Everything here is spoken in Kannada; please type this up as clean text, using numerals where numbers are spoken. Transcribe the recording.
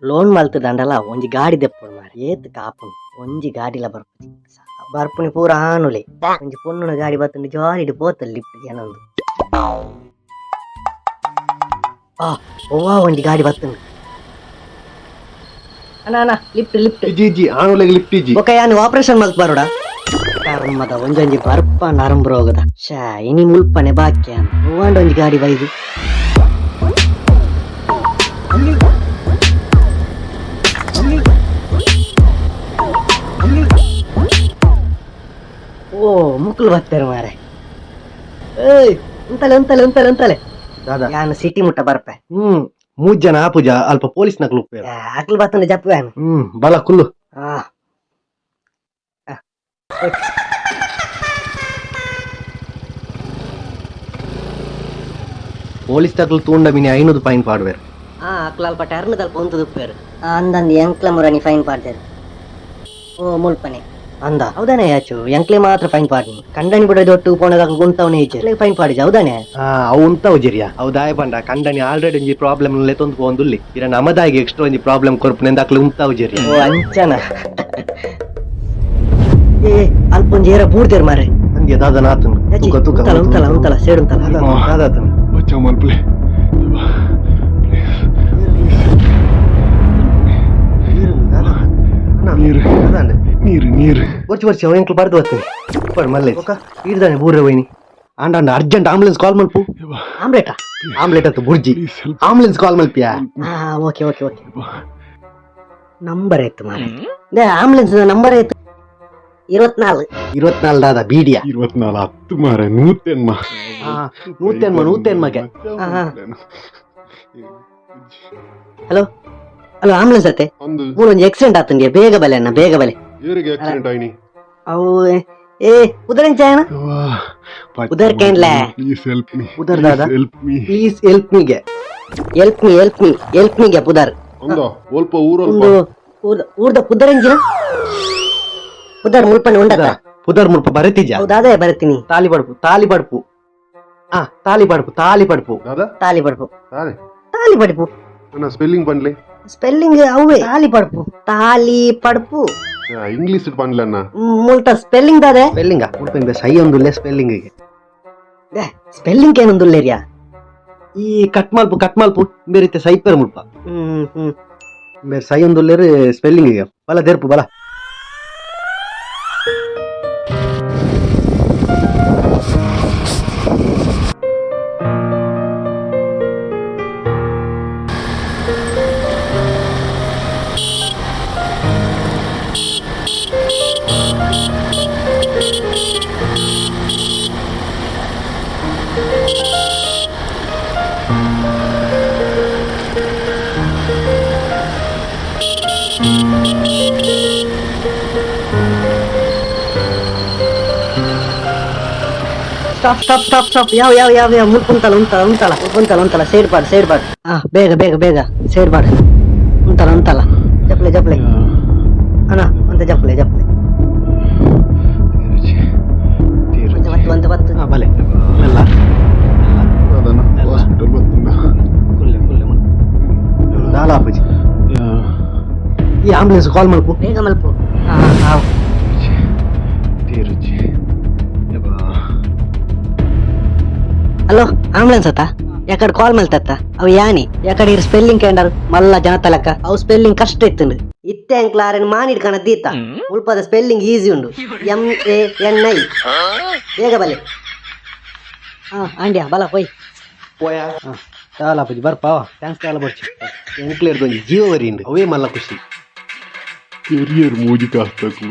ಲೋನ್ ಮಲ್ತದಂಡಲ ಒಂಜಿ ಗಾಡಿ ದೆಪ್ಪುಡು ಮಾರ ಏತ್ ಕಾಪುನು ಒಂಜಿ ಗಾಡಿಲ ಬರ್ಪುಜಿ ಬರ್ಪುನಿ ಪೂರ ಆನುಲೆ ಒಂಜಿ ಪೊಣ್ಣುನ ಗಾಡಿ ಬತ್ತುಂಡು ಜಾಲಿಡ್ ಪೋತಲ್ ಲಿಫ್ಟ್ ಏನೊಂದು ಓವಾ ಒಂಜಿ ಗಾಡಿ ಬತ್ತುಂಡು ಅಣ್ಣ ಲಿಫ್ಟ್ ಲಿಫ್ಟ್ ಜಿ ಆನುಲೆಗ್ ಲಿಫ್ಟ್ ಇಜ್ಜಿ ಬೊಕ ಯಾನು ಆಪರೇಷನ್ ಮಲ್ತ್ ಬರೋಡ ಕರ್ಮದ ಒಂಜೊಂಜಿ ಬರ್ಪ ನರಂಬ್ ರೋಗದ ಶಾ ಇನಿ ಮುಲ್ಪನೆ ಬಾಕ್ಯ ಓವಾಂಡ ಒಂಜಿ ಗಾಡಿ ಬೈದು ಓ ಮುಕ್ಲು ಬರ್ತಾರೆ ಮಾರೆ ಏಯ್ ಉಂತಲೆ ಉಂತಲೆ ಉಂತಲೆ ಉಂತಲೆ ದಾದಾ ಯಾನು ಸಿಟಿ ಮುಟ್ಟ ಬರ್ಪೆ ಮೂಜ್ ಜನ ಆಪುಜ ಅಲ್ಪ ಪೊಲೀಸ್ ನಕ್ಲು ಅಕ್ಲು ಬತ್ತಂದು ಜಪ್ಪುವೇನು ಬಲ ಕುಲ್ಲು ಪೊಲೀಸ್ ತಕ್ಲು ತೂಂಡ ಮಿನಿ 500 ಫೈನ್ ಪಾಡ್ವೇರು ಅಕ್ಲು ಅಲ್ಪ ಟರ್ನ್ ತಲ್ಪ ಉಂತದು ಉಪ್ಪೇರು ಅಂದಂದು ಎಂಕ್ಲ ಮುರನಿ ಫೈನ್ ಪಾಡ್ದೇರು ಓ ಮುಲ್ಪನೆ ಅಂದ ಹೌದಾನೆ ಯಾಚು ಎಂಕ್ಲೆ ಮಾತ್ರ ಫೈನ್ ಪಾಡಿ ಕಂಡನಿ ಬಿಡೋದು ಒಟ್ಟು ಪೋಣದಾಗ ಗುಂತವನೇ ಈಚೆ ಫೈನ್ ಪಾಡಿಜ ಹೌದಾನೆ ಅವು ಉಂತಾವು ಜಿರಿಯ ಅವು ದಾಯ ಪಂಡ ಕಂಡನಿ ಆಲ್ರೆಡಿ ಒಂಜಿ ಪ್ರಾಬ್ಲಮ್ ಲೆತ್ತೊಂದು ಪೋಂದುಲ್ಲಿ ಇರ ನಮದಾಗಿ ಎಕ್ಸ್ಟ್ರಾ ಒಂಜಿ ಪ್ರಾಬ್ಲಮ್ ಕೊರ್ಪುನೆಂದ ಅಕ್ಲು ಉಂತಾವು ಜಿರಿಯ ಓ ಅಂಚನ ಏ ಅಲ್ಪ ಒಂಜಿ ಏರ ಬೂಡ್ದೇರು ಮಾರೆ ಅಂದ್ಯ ದಾದ ನಾತನು ತುಕ ತುಕ ಉಂತಲ ಉಂತಲ ಉಂತಲ ಸೇಡು ಉಂತಲ ದಾದಾತನು ಬಚಾವ್ ಮಲ್ಪಲೆ ನೀರು ನೀರು ನೀರು ಬರ್ಚಿ ಬರ್ಚಿ ಅವ ಎಂಕ್ಲು ಬರ್ದು ಬರ್ತೀನಿ ಪಡ್ ಮಲ್ಲೆ ಇಡ್ದಾನೆ ಬೂರ್ರೆ ವೈನಿ ಅಂಡ ಅಂಡ ಅರ್ಜೆಂಟ್ ಆಂಬುಲೆನ್ಸ್ ಕಾಲ್ ಮಲ್ಪು ಆಮ್ಲೆಟಾ ಆಮ್ಲೆಟ್ ಅಂತ ಬುರ್ಜಿ ಆಂಬುಲೆನ್ಸ್ ಕಾಲ್ ಮಲ್ಪಿಯಾ ಓಕೆ ಓಕೆ ಓಕೆ ನಂಬರ್ ಆಯ್ತು ಮಾರೆ ಆಂಬುಲೆನ್ಸ್ ನಂಬರ್ ಆಯ್ತು 24 ದಾದ ಬೀಡಿಯಾ 24 ಹತ್ತು ಮಾರ ನೂತೆನ್ಮ ನೂತೆನ್ಮಗೆ ಹಲೋ ಹಲೋ ಆಂಬುಲೆನ್ಸ್ ಅತ್ತೆ ಒಂದು ಒಂಜಿ ಆಕ್ಸಿಡೆಂಟ್ ಆತಂಡಿ ಬೇಗ ಬಲೆ ಅಣ್ಣ ಬೇಗ ಬಲೆ ಏರಿಗೆ ಆಕ್ಸಿಡೆಂಟ್ ಆಯ್ನಿ ಅವು ಏ ಉದರಂಚಾಯಣ ಉದರ್ ಕೇನ್ಲೆ ಪ್ಲೀಸ್ ಹೆಲ್ಪ್ ಮೀ ಉದರ್ ದಾದ ಹೆಲ್ಪ್ ಮೀ ಪ್ಲೀಸ್ ಹೆಲ್ಪ್ ಮೀಗೆ ಹೆಲ್ಪ್ ಮೀಗೆ ಪುದರ್ ಅಂದ ಸ್ವಲ್ಪ ಊರಲ್ಪ ಒಂದು ಊರ್ದ ಪುದರಂಜಿನ ಪುದರ್ ಮುಲ್ಪನೆ ಉಂಡತ ಪುದರ್ ಮುಲ್ಪ ಬರತಿಜ ಹೌದಾದೇ ಬರ್ತೀನಿ ತಾಲಿ ಬಡ್ಪು ತಾಲಿ ಬಡ್ಪು ದಾದಾ ತಾಲಿ ಪಡ್ಪು ತಾನೆ ತಾಲಿ ಪಡ್ಪು ನನ್ನ ಸ್ಪೆಲ್ಲಿಂಗ್ ಪನ್ಲೆ ಸ್ಪೆಲ್ಲಿಂಗ್ ಅವೇ ತಾಲಿ ಪಡ್ಪು ಇಂಗ್ಲಿಷ್ ಪನ್ಲೆ ಅಣ್ಣ ಮುಲ್ಟ ಸ್ಪೆಲ್ಲಿಂಗ್ ದಾದೆ ಸ್ಪೆಲ್ಲಿಂಗ ಮುಲ್ಪ ಸೈ ಒಂದುಲ್ಲೆ ಸ್ಪೆಲ್ಲಿಂಗಿಗೆ ಸ್ಪೆಲ್ಲಿಂಗ್ ಏನೊಂದುಲ್ಲೇರಿಯಾ ಈ ಕಟ್ ಮಲ್ಪು ಬೇರೆ ಸೈಪರ್ ಮುಲ್ಪ ಬೇರೆ ಸೈ ಒಂದುಲ್ಲೇರು ಸ್ಪೆಲ್ಲಿಂಗಿಗೆ ಬಲ ತೆರ್ಪು ಬಲ ಸ್ಟಾಪ್ ಯಾವ ಉಂತಲ ಸೈಡ್ ಬಾಡ್ ಬೇಗ ಸೈಡ್ ಬಾಡ್ ಉಂತಲ ಜಪ್ಲೆ ಅಣ್ಣ ಅಂತ ಜಪ್ಲೆ ಬತ್ತು ಬಲೆ ಎಲ್ಲ ಅದನ್ನ ಹಾಸ್ಪಿಟಲ್ ಬರ್ತುಂಡ ಕುಲ್ಲೆ ದಾಲಾಪುಜಿ ಈ ಆಂಬುಲೆನ್ಸ್ ಕಾಲ್ ಮಲ್ಪು ಬೇಗ ಮಲ್ಪು ತೀರುಚಿ ಹಲೋ ಆಂಬುಲೆನ್ಸ್ ಅತ್ತ ಯಾಕಡೆ ಕಾಲ್ ಮಲ್ತತ್ತ ಅವು ಯಾನಿ ಯಾಕಡೆ ಇರ್ ಸ್ಪೆಲ್ಲಿಂಗ್ ಕೇಂಡರ್ ಮಲ್ಲ ಜನತಲಕ ಅವು ಸ್ಪೆಲ್ಲಿಂಗ್ ಕಷ್ಟ ಇತ್ತು ಇತ್ತೆ ಅಂಕ್ಲಾರನ್ ಮಾನಿಡ್ ಕಣ ದೀತ ಉಲ್ಪದ ಸ್ಪೆಲ್ಲಿಂಗ್ ಈಸಿ ಉಂಡು MANI ಬೇಗ ಬಲೆ ಆಂಡ್ಯಾ ಬಲ ಹೋಯ್ పోయా చాలా పుజి ಬರ್ಪಾವ ಥ್ಯಾಂಕ್ಸ್ ಕಾಲ ಬರ್ಚಿ ಎಂಕ್ಲೇರ್ ಗೊಂಜಿ ಜೀವ ವರಿಂಡು ಅವೇ ಮಲ್ಲ ಖುಷಿ ಕೆರಿಯರ್ ಮೂಜಿ ಕಾಸ್ತಕು